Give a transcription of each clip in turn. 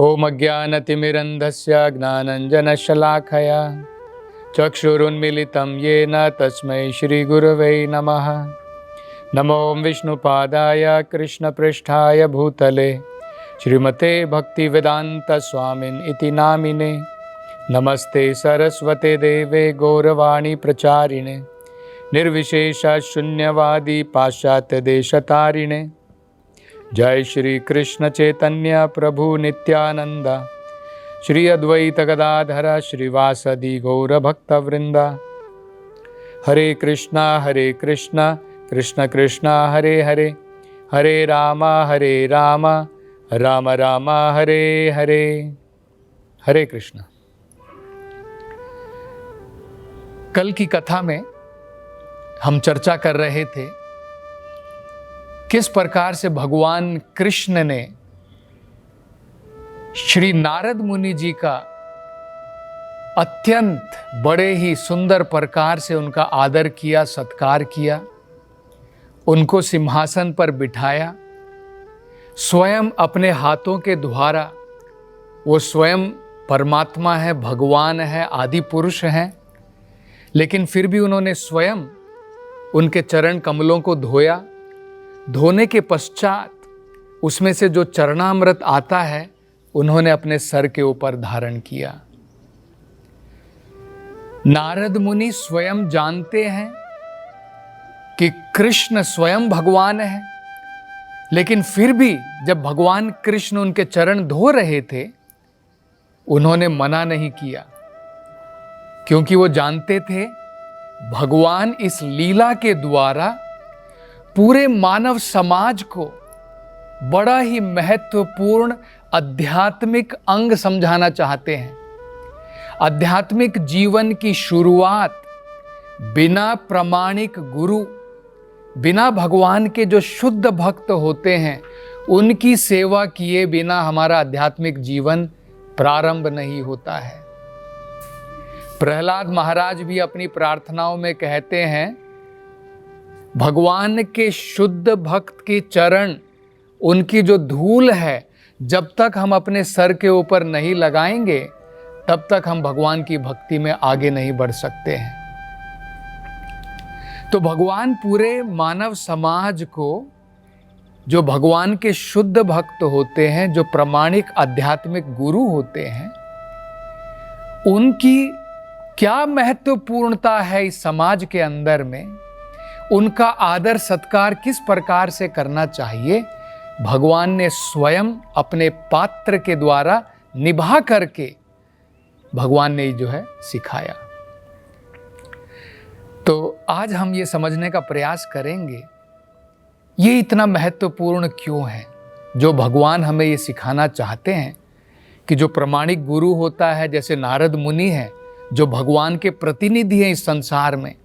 ओम अज्ञानतिमिरन्धस्य ज्ञानञ्जनशलाखया चक्षुरुन्मीलितं येन तस्मै श्रीगुरवे नमः। नमो विष्णुपादाय कृष्णपृष्ठाय भूतले श्रीमते भक्तिवेदान्तस्वामिन् इति नामिने। नमस्ते सरस्वते देवे गौरवाणी प्रचारिणे निर्विशेषशून्यवादी पाश्चात्यदेशतारिणे। जय श्री कृष्ण चैतन्य प्रभु नित्यानंद श्री अद्वैत गदाधर श्रीवासदि गौर भक्तवृंदा। हरे कृष्णा कृष्ण कृष्णा हरे हरे, हरे राम राम राम हरे हरे। हरे कृष्ण। कल की कथा में हम चर्चा कर रहे थे किस प्रकार से भगवान कृष्ण ने श्री नारद मुनि जी का अत्यंत बड़े ही सुंदर प्रकार से उनका आदर किया, सत्कार किया, उनको सिंहासन पर बिठाया। स्वयं अपने हाथों के द्वारा, वो स्वयं परमात्मा है, भगवान है, आदि पुरुष हैं, लेकिन फिर भी उन्होंने स्वयं उनके चरण कमलों को धोया। धोने के पश्चात उसमें से जो चरणामृत आता है उन्होंने अपने सर के ऊपर धारण किया। नारद मुनि स्वयं जानते हैं कि कृष्ण स्वयं भगवान है, लेकिन फिर भी जब भगवान कृष्ण उनके चरण धो रहे थे उन्होंने मना नहीं किया, क्योंकि वो जानते थे भगवान इस लीला के द्वारा पूरे मानव समाज को बड़ा ही महत्वपूर्ण आध्यात्मिक अंग समझाना चाहते हैं। आध्यात्मिक जीवन की शुरुआत बिना प्रामाणिक गुरु, बिना भगवान के जो शुद्ध भक्त होते हैं उनकी सेवा किए बिना हमारा आध्यात्मिक जीवन प्रारंभ नहीं होता है। प्रहलाद महाराज भी अपनी प्रार्थनाओं में कहते हैं, भगवान के शुद्ध भक्त के चरण, उनकी जो धूल है, जब तक हम अपने सर के ऊपर नहीं लगाएंगे तब तक हम भगवान की भक्ति में आगे नहीं बढ़ सकते हैं। तो भगवान पूरे मानव समाज को, जो भगवान के शुद्ध भक्त होते हैं, जो प्रामाणिक आध्यात्मिक गुरु होते हैं, उनकी क्या महत्वपूर्णता है इस समाज के अंदर में, उनका आदर सत्कार किस प्रकार से करना चाहिए, भगवान ने स्वयं अपने पात्र के द्वारा निभा करके भगवान ने जो है सिखाया। तो आज हम ये समझने का प्रयास करेंगे ये इतना महत्वपूर्ण क्यों है। जो भगवान हमें ये सिखाना चाहते हैं कि जो प्रामाणिक गुरु होता है, जैसे नारद मुनि हैं, जो भगवान के प्रतिनिधि हैं इस संसार में,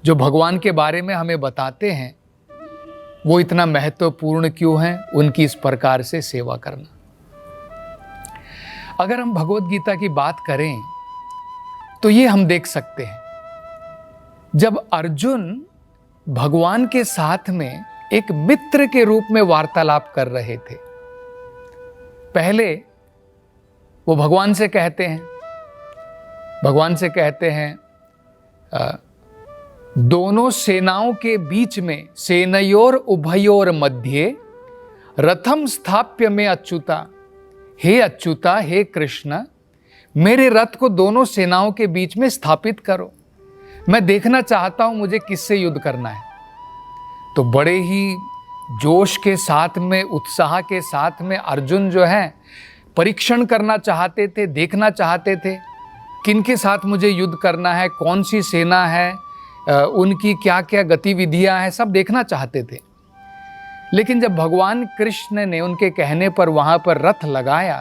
जो भगवान के बारे में हमें बताते हैं, वो इतना महत्वपूर्ण क्यों है उनकी इस प्रकार से सेवा करना। अगर हम भगवत गीता की बात करें तो ये हम देख सकते हैं, जब अर्जुन भगवान के साथ में एक मित्र के रूप में वार्तालाप कर रहे थे, पहले वो भगवान से कहते हैं दोनों सेनाओं के बीच में, सेनयोर उभयोर मध्य रथम स्थाप्य में अच्युता, हे अच्युता, हे कृष्ण, मेरे रथ को दोनों सेनाओं के बीच में स्थापित करो, मैं देखना चाहता हूं मुझे किससे युद्ध करना है। तो बड़े ही जोश के साथ में, उत्साह के साथ में अर्जुन जो है परीक्षण करना चाहते थे, देखना चाहते थे किनके साथ मुझे युद्ध करना है, कौन सी सेना है, उनकी क्या क्या गतिविधियां हैं, सब देखना चाहते थे। लेकिन जब भगवान कृष्ण ने उनके कहने पर वहां पर रथ लगाया,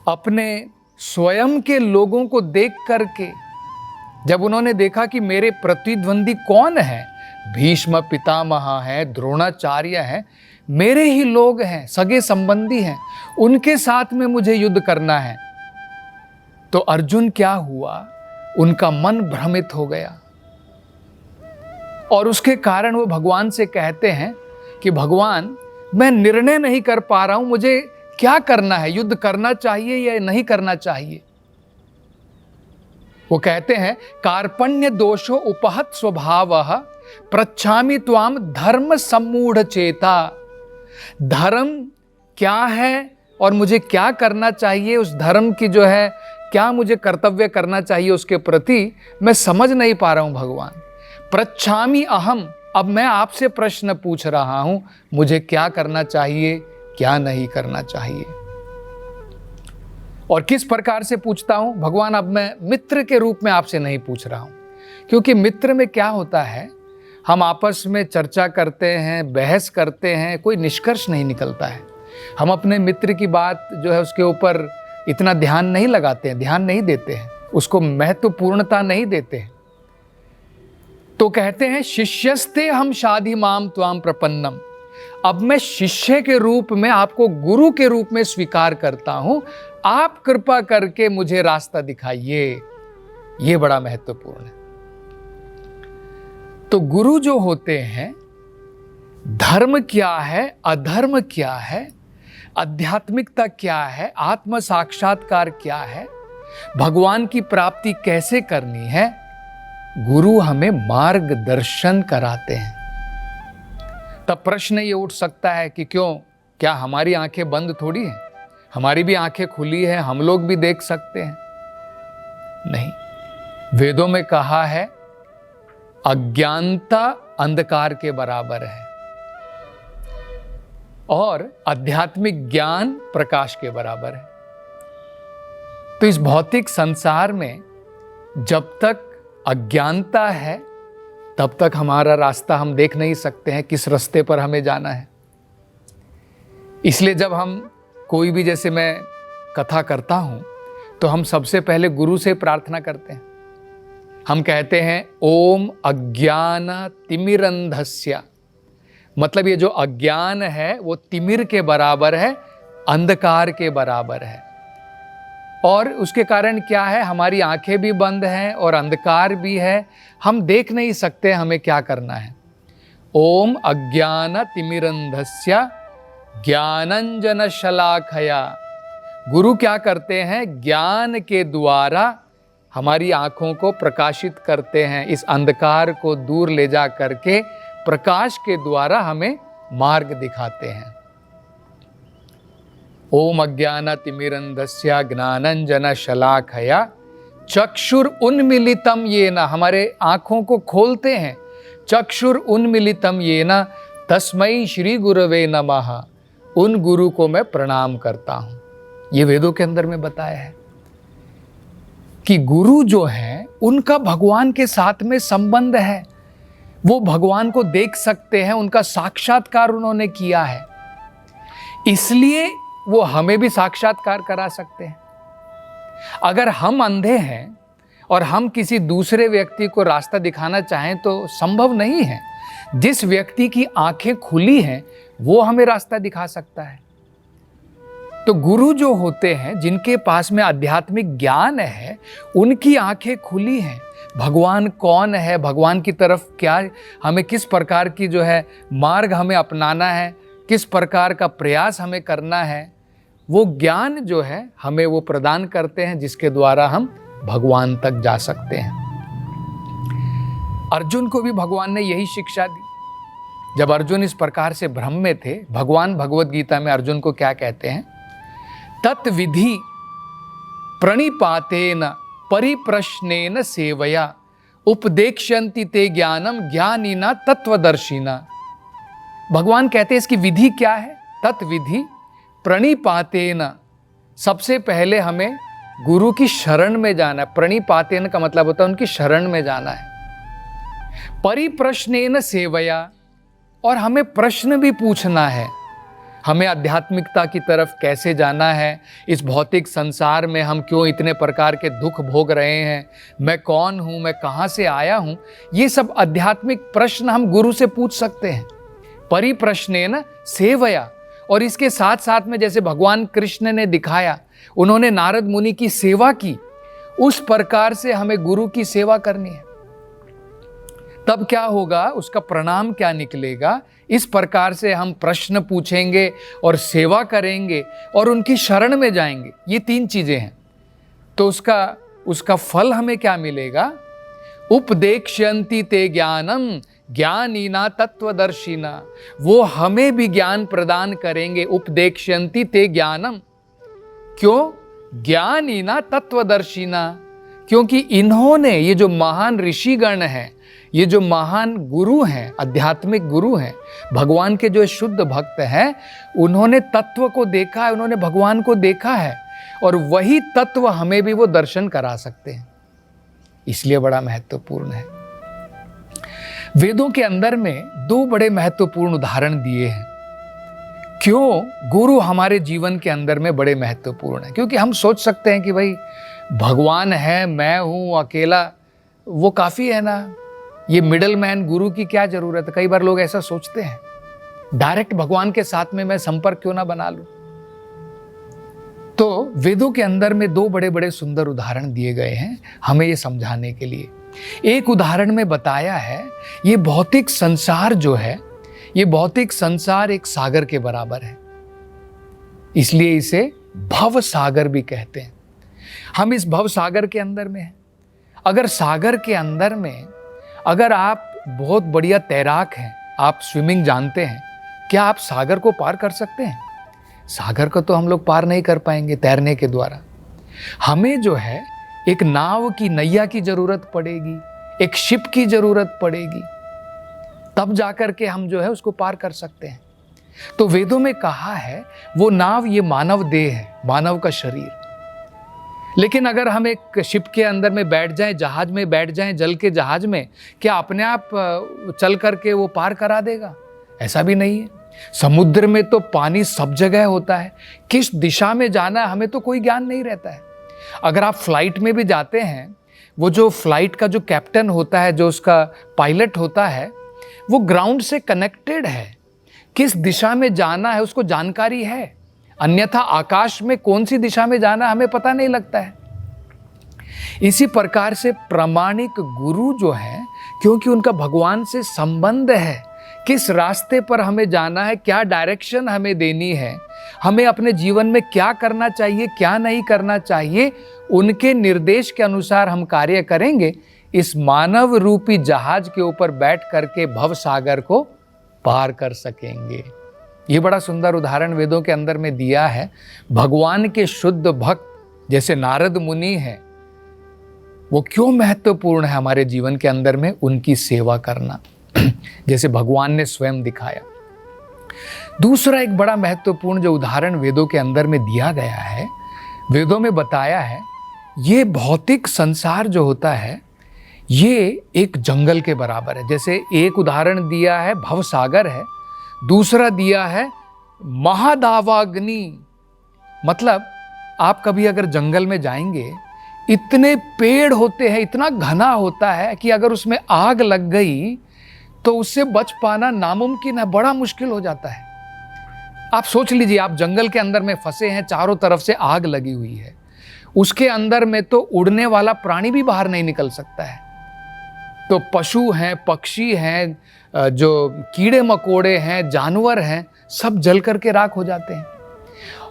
अपने स्वयं के लोगों को देख करके जब उन्होंने देखा कि मेरे प्रतिद्वंदी कौन है, भीष्म पितामह है, द्रोणाचार्य है, मेरे ही लोग हैं, सगे संबंधी हैं, उनके साथ में मुझे युद्ध करना है, तो अर्जुन क्या हुआ, उनका मन भ्रमित हो गया। और उसके कारण वो भगवान से कहते हैं कि भगवान, मैं निर्णय नहीं कर पा रहा हूं, मुझे क्या करना है, युद्ध करना चाहिए या नहीं करना चाहिए। वो कहते हैं कार्पण्य दोषो उपहत स्वभावः पृच्छामि त्वाम धर्म सम्मूढ़ चेता। धर्म क्या है और मुझे क्या करना चाहिए, उस धर्म की जो है क्या मुझे कर्तव्य करना चाहिए उसके प्रति मैं समझ नहीं पा रहा हूं भगवान। पृच्छामि अहम, अब मैं आपसे प्रश्न पूछ रहा हूं, मुझे क्या करना चाहिए क्या नहीं करना चाहिए। और किस प्रकार से पूछता हूं भगवान, अब मैं मित्र के रूप में आपसे नहीं पूछ रहा हूं, क्योंकि मित्र में क्या होता है, हम आपस में चर्चा करते हैं, बहस करते हैं, कोई निष्कर्ष नहीं निकलता है। हम अपने मित्र की बात जो है उसके ऊपर इतना ध्यान नहीं लगाते हैं, ध्यान नहीं देते हैं, उसको महत्वपूर्णता नहीं देते हैं। तो कहते हैं शिष्यस्ते हम शाधि माम त्वाम प्रपन्नम, अब मैं शिष्य के रूप में आपको गुरु के रूप में स्वीकार करता हूं, आप कृपा करके मुझे रास्ता दिखाइए। यह बड़ा महत्वपूर्ण है। तो गुरु जो होते हैं, धर्म क्या है, अधर्म क्या है, आध्यात्मिकता क्या है, आत्म साक्षात्कार क्या है, भगवान की प्राप्ति कैसे करनी है, गुरु हमें मार्गदर्शन कराते हैं। तब प्रश्न ये उठ सकता है कि क्यों, क्या हमारी आंखें बंद थोड़ी हैं, हमारी भी आंखें खुली हैं, हम लोग भी देख सकते हैं? नहीं, वेदों में कहा है अज्ञानता अंधकार के बराबर है और आध्यात्मिक ज्ञान प्रकाश के बराबर है। तो इस भौतिक संसार में जब तक अज्ञानता है तब तक हमारा रास्ता हम देख नहीं सकते हैं, किस रास्ते पर हमें जाना है। इसलिए जब हम कोई भी, जैसे मैं कथा करता हूं तो हम सबसे पहले गुरु से प्रार्थना करते हैं। हम कहते हैं ओम अज्ञान तिमिरंधस्य, मतलब ये जो अज्ञान है वो तिमिर के बराबर है, अंधकार के बराबर है। और उसके कारण क्या है, हमारी आंखें भी बंद हैं और अंधकार भी है, हम देख नहीं सकते हमें क्या करना है। ओम अज्ञान तिमिरंधस्य ज्ञानंजन शलाखया, गुरु क्या करते हैं, ज्ञान के द्वारा हमारी आंखों को प्रकाशित करते हैं, इस अंधकार को दूर ले जा करके प्रकाश के द्वारा हमें मार्ग दिखाते हैं। ओम अज्ञान तिमिरंधस्य ज्ञानंजन शलाखया चक्षुर उन्मिलितम येन, हमारे आंखों को खोलते हैं, चक्षुर उन्मिलितम येन तस्मै श्री गुरवे नमः, उन गुरु को मैं प्रणाम करता हूं। ये वेदों के अंदर में बताया है कि गुरु जो है उनका भगवान के साथ में संबंध है, वो भगवान को देख सकते हैं, उनका साक्षात्कार उन्होंने किया है, इसलिए वो हमें भी साक्षात्कार करा सकते हैं। अगर हम अंधे हैं और हम किसी दूसरे व्यक्ति को रास्ता दिखाना चाहें तो संभव नहीं है। जिस व्यक्ति की आंखें खुली हैं वो हमें रास्ता दिखा सकता है। तो गुरु जो होते हैं, जिनके पास में आध्यात्मिक ज्ञान है, उनकी आंखें खुली हैं, भगवान कौन है, भगवान की तरफ क्या, हमें किस प्रकार की जो है मार्ग हमें अपनाना है, किस प्रकार का प्रयास हमें करना है, वो ज्ञान जो है हमें वो प्रदान करते हैं, जिसके द्वारा हम भगवान तक जा सकते हैं। अर्जुन को भी भगवान ने यही शिक्षा दी। जब अर्जुन इस प्रकार से भ्रम में थे, भगवान भगवत गीता में अर्जुन को क्या कहते हैं, तत्विधि प्रणिपातेन परिप्रश्नेन सेवया उपदेक्ष्यन्ति ते ज्ञानम ज्ञानिना तत्वदर्शिना। भगवान कहते हैं इसकी विधि क्या है, तत्विधि प्रणिपातेन, सबसे पहले हमें गुरु की शरण में जाना है। प्रणिपातेन का मतलब होता है उनकी शरण में जाना है। परिप्रश्नेन सेवया, और हमें प्रश्न भी पूछना है, हमें आध्यात्मिकता की तरफ कैसे जाना है, इस भौतिक संसार में हम क्यों इतने प्रकार के दुख भोग रहे हैं, मैं कौन हूँ, मैं कहाँ से आया हूँ, ये सब आध्यात्मिक प्रश्न हम गुरु से पूछ सकते हैं। परिप्रश्नेन सेवया, और इसके साथ साथ में जैसे भगवान कृष्ण ने दिखाया, उन्होंने नारद मुनि की सेवा की, उस प्रकार से हमें गुरु की सेवा करनी है। तब क्या होगा, उसका परिणाम क्या निकलेगा, इस प्रकार से हम प्रश्न पूछेंगे और सेवा करेंगे और उनकी शरण में जाएंगे, ये 3 चीजें हैं, तो उसका फल हमें क्या मिलेगा? उपदेक्ष्यन्ति ते ज्ञानम ज्ञानीना तत्वदर्शिना, वो हमें भी ज्ञान प्रदान करेंगे। उपदेक्ष्यन्ति ते ज्ञानम, क्यों? ज्ञानीना तत्वदर्शिना, क्योंकि इन्होंने, ये जो महान ऋषिगण हैं, ये जो महान गुरु हैं, आध्यात्मिक गुरु हैं, भगवान के जो शुद्ध भक्त हैं, उन्होंने तत्व को देखा है, उन्होंने भगवान को देखा है, और वही तत्व हमें भी वो दर्शन करा सकते हैं, इसलिए बड़ा महत्वपूर्ण है। वेदों के अंदर में 2 बड़े महत्वपूर्ण उदाहरण दिए हैं। क्यों गुरु हमारे जीवन के अंदर में बड़े महत्वपूर्ण है? क्योंकि हम सोच सकते हैं कि भाई भगवान है, मैं हूं अकेला, वो काफी है ना, ये मिडल मैन गुरु की क्या जरूरत है? कई बार लोग ऐसा सोचते हैं। डायरेक्ट भगवान के साथ में मैं संपर्क क्यों ना बना लूं? तो वेदों के अंदर में 2 बड़े बड़े सुंदर उदाहरण दिए गए हैं हमें ये समझाने के लिए। एक उदाहरण में बताया है, ये भौतिक संसार जो है, ये भौतिक संसार एक सागर के बराबर है, इसलिए इसे भव सागर भी कहते हैं। हम इस भव सागर के अंदर में हैं। अगर सागर के अंदर में, अगर आप बहुत बढ़िया तैराक हैं, आप स्विमिंग जानते हैं, क्या आप सागर को पार कर सकते हैं? सागर को तो हम लोग पार नहीं कर पाएंगे तैरने के द्वारा। हमें जो है एक नाव की, नैया की जरूरत पड़ेगी, एक शिप की जरूरत पड़ेगी, तब जाकर के हम जो है उसको पार कर सकते हैं। तो वेदों में कहा है वो नाव ये मानव देह है, मानव का शरीर। लेकिन अगर हम एक शिप के अंदर में बैठ जाएं, जहाज में बैठ जाएं, जल के जहाज में, क्या अपने आप चल करके वो पार करा देगा? ऐसा भी नहीं है। समुद्र में तो पानी सब जगह होता है, किस दिशा में जाना है हमें तो कोई ज्ञान नहीं रहता है। अगर आप फ्लाइट में भी जाते हैं, वो जो फ्लाइट का जो कैप्टन होता है, जो उसका पायलट होता है, वो ग्राउंड से कनेक्टेड है, किस दिशा में जाना है उसको जानकारी है, अन्यथा आकाश में कौन सी दिशा में जाना हमें पता नहीं लगता है। इसी प्रकार से प्रामाणिक गुरु जो है, क्योंकि उनका भगवान से संबंध है, किस रास्ते पर हमें जाना है, क्या डायरेक्शन हमें देनी है, हमें अपने जीवन में क्या करना चाहिए, क्या नहीं करना चाहिए, उनके निर्देश के अनुसार हम कार्य करेंगे, इस मानव रूपी जहाज के ऊपर बैठ करके भव सागर को पार कर सकेंगे। ये बड़ा सुंदर उदाहरण वेदों के अंदर में दिया है। भगवान के शुद्ध भक्त जैसे नारद मुनि हैं, वो क्यों महत्वपूर्ण है हमारे जीवन के अंदर में, उनकी सेवा करना, जैसे भगवान ने स्वयं दिखाया। दूसरा एक बड़ा महत्वपूर्ण जो उदाहरण वेदों के अंदर में दिया गया है, वेदों में बताया है, ये भौतिक संसार जो होता है ये एक जंगल के बराबर है। जैसे एक उदाहरण दिया है भव सागर है, दूसरा दिया है महादावाग्नि। मतलब आप कभी अगर जंगल में जाएंगे, इतने पेड़ होते हैं, इतना घना होता है कि अगर उसमें आग लग गई तो उससे बच पाना नामुमकिन है, बड़ा मुश्किल हो जाता है। आप सोच लीजिए, आप जंगल के अंदर में फंसे हैं, चारों तरफ से आग लगी हुई है, उसके अंदर में तो उड़ने वाला प्राणी भी बाहर नहीं निकल सकता है। तो पशु हैं, पक्षी हैं, जो कीड़े मकोड़े हैं, जानवर हैं, सब जल करके राख हो जाते हैं।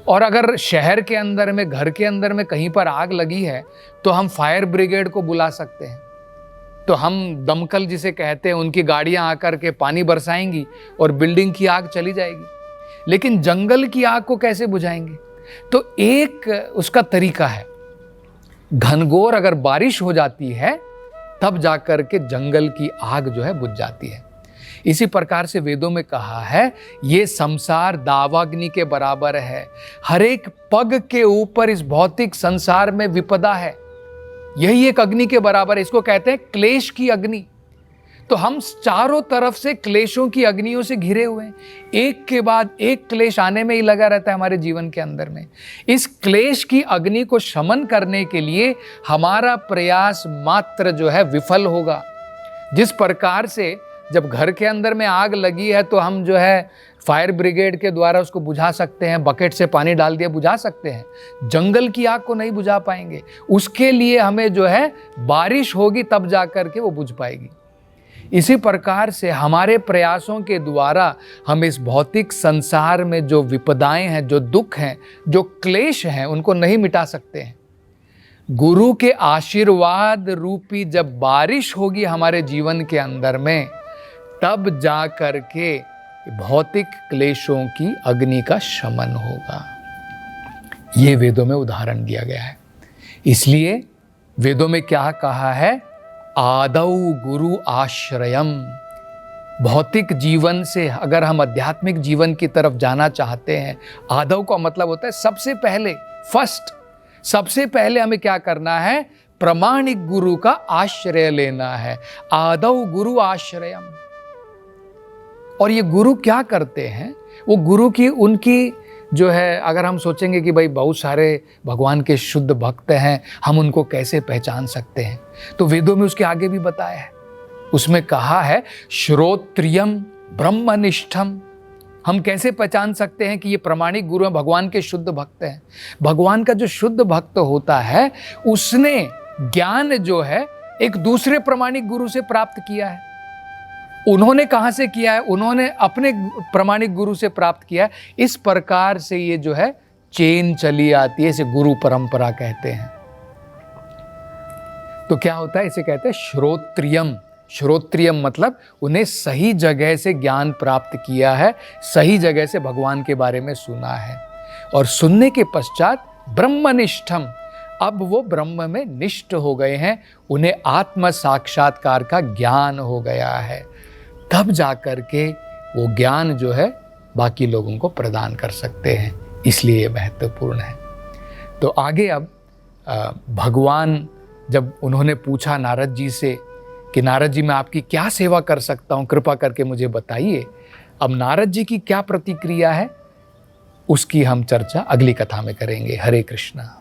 और अगर शहर के अंदर में, घर के अंदर में कहीं पर आग लगी है तो हम फायर ब्रिगेड को बुला सकते हैं, तो हम दमकल जिसे कहते हैं, उनकी गाड़ियां आकर के पानी बरसाएंगी और बिल्डिंग की आग चली जाएगी। लेकिन जंगल की आग को कैसे बुझाएंगे? तो एक उसका तरीका है, घनघोर अगर बारिश हो जाती है तब जाकर के जंगल की आग जो है बुझ जाती है। इसी प्रकार से वेदों में कहा है ये संसार दावाग्नि के बराबर है। हर एक पग के ऊपर इस भौतिक संसार में विपदा है, यही एक अग्नि के बराबर है। इसको कहते हैं क्लेश की अग्नि। तो हम चारों तरफ से क्लेशों की अग्नियों से घिरे हुए हैं, एक के बाद एक क्लेश आने में ही लगा रहता है हमारे जीवन के अंदर में। इस क्लेश की अग्नि को शमन करने के लिए हमारा प्रयास मात्र जो है विफल होगा। जिस प्रकार से जब घर के अंदर में आग लगी है तो हम जो है फायर ब्रिगेड के द्वारा उसको बुझा सकते हैं, बकेट से पानी डाल दिया बुझा सकते हैं, जंगल की आग को नहीं बुझा पाएंगे। उसके लिए हमें जो है बारिश होगी तब जा कर के वो बुझ पाएगी। इसी प्रकार से हमारे प्रयासों के द्वारा हम इस भौतिक संसार में जो विपदाएं हैं, जो दुख हैं, जो क्लेश हैं, उनको नहीं मिटा सकते हैं। गुरु के आशीर्वाद रूपी जब बारिश होगी हमारे जीवन के अंदर में, तब जा कर के भौतिक क्लेशों की अग्नि का शमन होगा। ये वेदों में उदाहरण दिया गया है। इसलिए वेदों में क्या कहा है? आदौ गुरु आश्रयम। भौतिक जीवन से अगर हम आध्यात्मिक जीवन की तरफ जाना चाहते हैं, आदौ का मतलब होता है सबसे पहले, फर्स्ट। सबसे पहले हमें क्या करना है? प्रामाणिक गुरु का आश्रय लेना है। आदौ गुरु आश्रयम। और ये गुरु क्या करते हैं? वो गुरु की उनकी जो है, अगर हम सोचेंगे कि भाई बहुत सारे भगवान के शुद्ध भक्त हैं, हम उनको कैसे पहचान सकते हैं, तो वेदों में उसके आगे भी बताया है। उसमें कहा है श्रोत्रियम ब्रह्मनिष्ठम। हम कैसे पहचान सकते हैं कि ये प्रामाणिक गुरु हैं, भगवान के शुद्ध भक्त हैं? भगवान का जो शुद्ध भक्त होता है, उसने ज्ञान जो है एक दूसरे प्रामाणिक गुरु से प्राप्त किया है। उन्होंने कहाँ से किया है? उन्होंने अपने प्रामाणिक गुरु से प्राप्त किया है। इस प्रकार से ये जो है चेन चली आती है, इसे गुरु परंपरा कहते हैं। तो क्या होता है? इसे कहते हैं श्रोत्रियम। श्रोत्रियम मतलब उन्हें सही जगह से ज्ञान प्राप्त किया है, सही जगह से भगवान के बारे में सुना है, और सुनने के पश्चात ब्रह्मनिष्ठम, अब वो ब्रह्म में निष्ठ हो गए हैं, उन्हें आत्म साक्षात्कार का ज्ञान हो गया है। तब जाकर के वो ज्ञान जो है बाकी लोगों को प्रदान कर सकते हैं। इसलिए ये महत्वपूर्ण है। तो आगे अब भगवान जब उन्होंने पूछा नारद जी से कि नारद जी मैं आपकी क्या सेवा कर सकता हूँ, कृपा करके मुझे बताइए। अब नारद जी की क्या प्रतिक्रिया है, उसकी हम चर्चा अगली कथा में करेंगे। हरे कृष्णा।